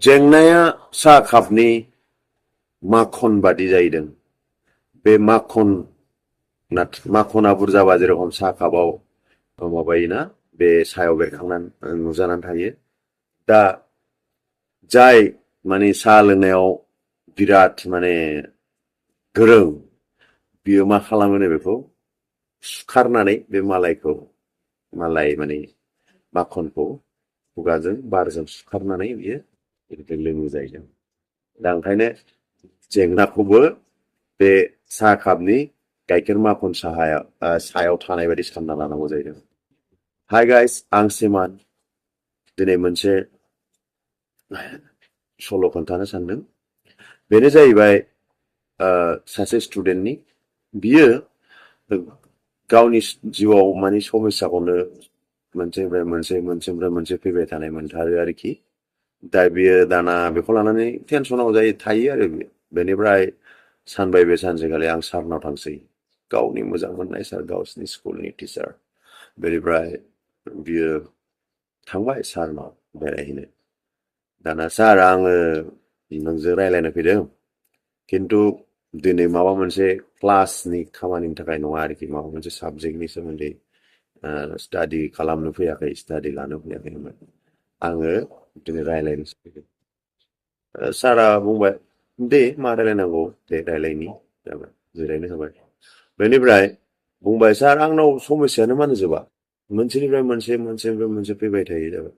जेंनाया साहा कापनि माखन बादि जाहैदों बे माखना बुरजाबा जेरखम साहा कापाव माबायोना बे सायाव बेरखांनानै नुजानानै थायो दा जाय माने साहा लोंनायाव बिराद माने गोरों बियो मा खालामो बेखौ सुखारनानै बे मालाय माने माखनखौ खुगाजों बारजों सुखारनानै बियो लोङो जाहैदों दा ओंखायनो जेंनाखौबो बे साहा कापनि गाइखेर माखन सायाव थानाय बायदि सानना लानांगौ जाहैदों हाय गाइस आं सिमान दिनै मोनसे सल' खोन्थानो सानदों बेनो जाहैबाय सासे स्टुडेन्टनि बियो गावनि जिउआव माने समस्याखौनो मोनसे फैबाय थानाय मोनथारो आरोखि दा बियो दाना बेखौ लानानै टेनसनाव थायो आरो बेनिफ्राय सानबाय बे सानसेखालि आं सारनाव थांसै गावनि मोजां मोननाय सार गावसिनि स्कुलनि टिचार बेनिफ्राय बियो थांबाय सारनाव बेरायहैनो दाना सार आङो नोंजों रायज्लायनो फैदों खिन्थु दिनै माबा मोनसे क्लासनि खामानिनि थाखाय नङा आरोखि माबा मोनसे साबजेक्टनि सोमोन्दै स्टाडि खालामनो फैयाखै स्टाडि लानो फैयाखै होनबाय आङो दिनै रायज्लायनोसो फैदों सारा बुंबाय दे मा रायज्लायनांगौ दे रायज्लायनि जाबाय जिरायनो होबाय बेनिफ्राय बुंबाय सार आंनाव समस्यानो मानो जोबा मोनसेनिफ्राय मोनसे फैबाय थायो जाबाय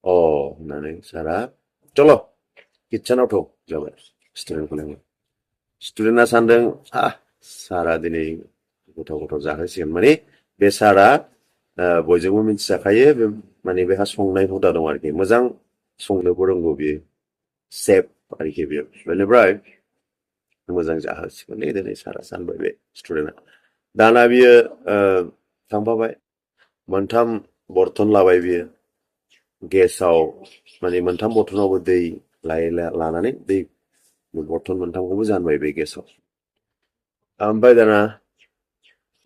अ होननानै सारा चल किटचेनाव थौ जाबाय स्टुडेन्टखौ लेंबाय स्टुडेन्टआ सानदों सारा दिनै गोथाव जाहोसिगोन माने बे सारा बयजोंबो मिथिजाखायो बे माने बेहा संनाय हुदा दं आरोखि मोजां संनोबो रोंगौ बियो सेफ आरोखि बियो बेनिफ्राय मोजां जाहोसिगोन दिनै सारा सानबाय बे स्टुडेन्टआ दाना बियो थांफाबाय मोनथाम बर्तन लाबाय बियो गेसाव माने मोनथाम बर्तनावबो दै लानानै दै बर्तन मोनथामखौबो जानबाय बे गेसाव ओमफ्राय दाना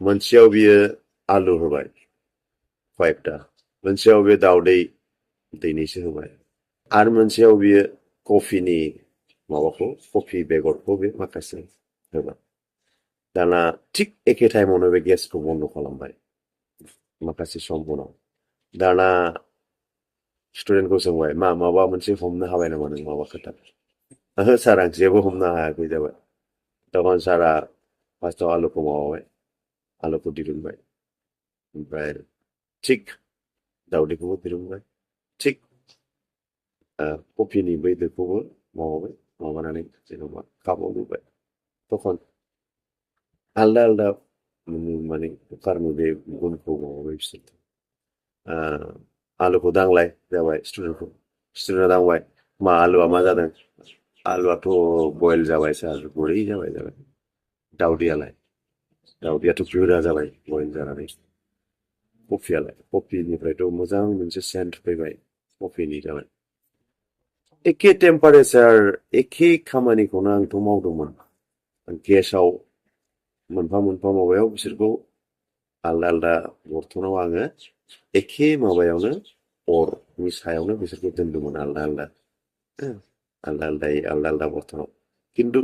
मोनसेयाव बियो आलु होबाय 5टा मोनसेयाव बे दावदै दैनैसो होबाय आरो मोनसेयाव बियो कफि बेगरखौ बे माखासे होबाय दाना थिग एखे टाइमावनो बे गेसखौ बन्द खालामबाय माखासे सम उनाव दाना स्टुडेन्टखौ सोंबाय माबा मोनसे हमनो हाबाय नामा नों माबा खोथा ओहो सार आं जेबो हमनो हायाखै जाबाय तखन सारा फार्स्टआव आलुखौ माबाबाय आलुखौ दिरुनबाय ओमफ्राय थिग दावदैखौबो दिरुनबाय थिग कफिनि बै दोखौबो माबानानै जेन'बा कापाव लुबाय तखन आलदा आलदा माने कुकारनि बे गुनखौ माबाबाय बिसोर आलुखौ दांलाय जाबाय स्टुडेन्टआ दांबाय आलुआ मा जादों आलुआथ' बयल जाबाय सार गुरै जाबाय दावदैयाथ' गोरा जाबाय बयल जानानै कफिनिफ्रायथ' मोजां मोनसे सेन्ट फैबाय कफिनि जाबाय एखे टेम्पारेचार एखे खामानिखौनो आंथ' मावदोंमोन गेसाव मोनफा माबायाव बिसोरखौ आलदा आलदा बर्तनाव आङो एखे माबायावनो अरनि सायावनो बिसोरखौ दोनदोंमोन आलदा आलदा बर्तनाव खिन्थु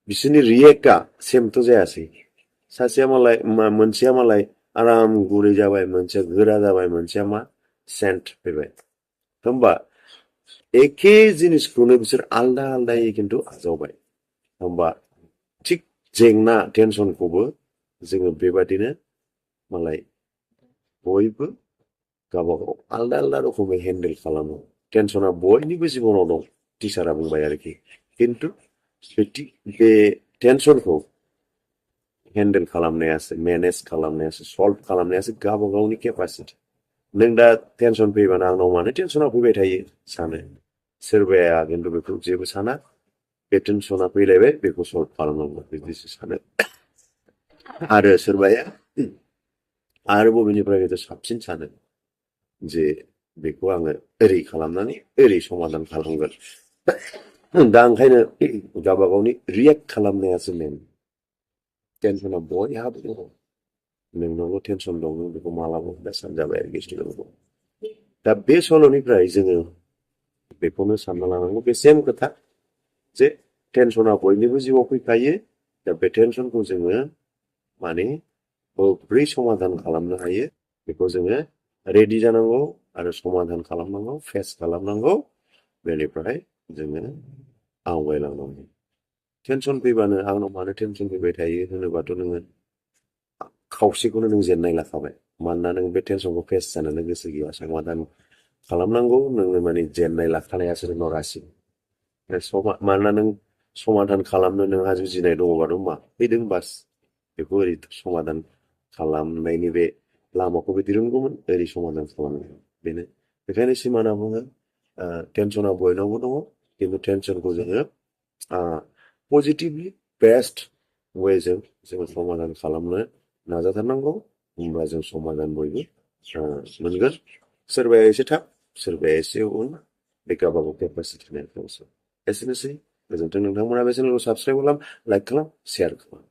बिसोरनि रियेक्टआ सेमथ' जायासै मोनसेया मालाय आराम गुरै जाबाय मोनसेया गोरा जाबाय मोनसेया मा सेन्ट फैबाय होमबा एखे जिनिसखौनो बिसोर आलदा आलदायै खिन्थु आजावबाय होमबा थिग जेंना टेनसनखौबो जोङो बेबादिनो मालाय बयबो गावबागाव आलदा रोखोमै हेन्डेल खालामो टेनसना बयनिबो जिबनाव दं टिचारा बुंबाय आरोखि खिन्थु बे टेनसनखौ हेन्डेल खालामनायासो मेनेज खालामनायासो सल्भ खालामनायासो गावबा गावनि केपासिटि नों दा टेनसन फैबानो आंनाव मानो टेनसना फैबाय थायो सानो सोरबाया खिन्थु बेखौ जेबो साना बे टेनसना फैलायबाय बेखौ सल्भ खालामनांगौ बिदिसो सानो आरो सोरबाया आरो बबेनिफ्राय साबसिन सानो जे बेखौ आङो ओरै खालामनानै ओरै समाधान खालामगोन दा ओंखायनो गावबा गावनि रियेक्ट खालामनायासो मेन टेनसना बयहाबो दङ नोंनावल' टेनसन दं नों बेखौ मालाबा सानजाबाय आरोखि स्टुडेन्टखौ दा बे सल'निफ्राय जोङो बेखौनो सानना लानांगौ बे सेम खोथा जे टेनसना बयनिबो जिउआव फैखायो दा बे टेनसनखौ जोङो माने बोरै समाधान खालामनो हायो बेखौ जोङो रेडि जानांगौ आरो समाधान खालामनांगौ फेस खालामनांगौ बेनिफ्राय जोङो आवगायलांनांगौ टेनसन फैबानो आंनाव मानो टेनसन फैबाय थायो होनोबाथ' नोङो खावसेखौनो नों जेननाय लाखाबाय मानोना नों बे टेनसनखौ फेस जानोनो गोसो गैया समाधान खालामनांगौ नोङो माने जेननाय लाखानायासो नोंनाव रासि मानोना नों समाधान खालामनो नोंहा जुजिनाय दङबाथ' मा फैदों बास बेखौ ओरै समाधान खालामनायनि बे लामाखौ बे दिरुनगौमोन ओरै समाधान खालामनाय बेनो बेखायनो सिमाना बुङो टेनसना बयनावबो दङ खिन्थु टेनसनखौ जोङो पजिटिभलि बेस्ट वेजों जोङो समाधान खालामनो नाजाथारनांगौ होमबा जों समाधान बयबो मोनगोन सोरबाया एसे थाब सोरबाया एसे उन बे गावबा गाव केपासिटि नायनानैसो एसेनोसै गोजोन्थों नोंथांमोना बे चेनेलखौ साबसक्राइब खालाम लाइक खालाम शेयार खालाम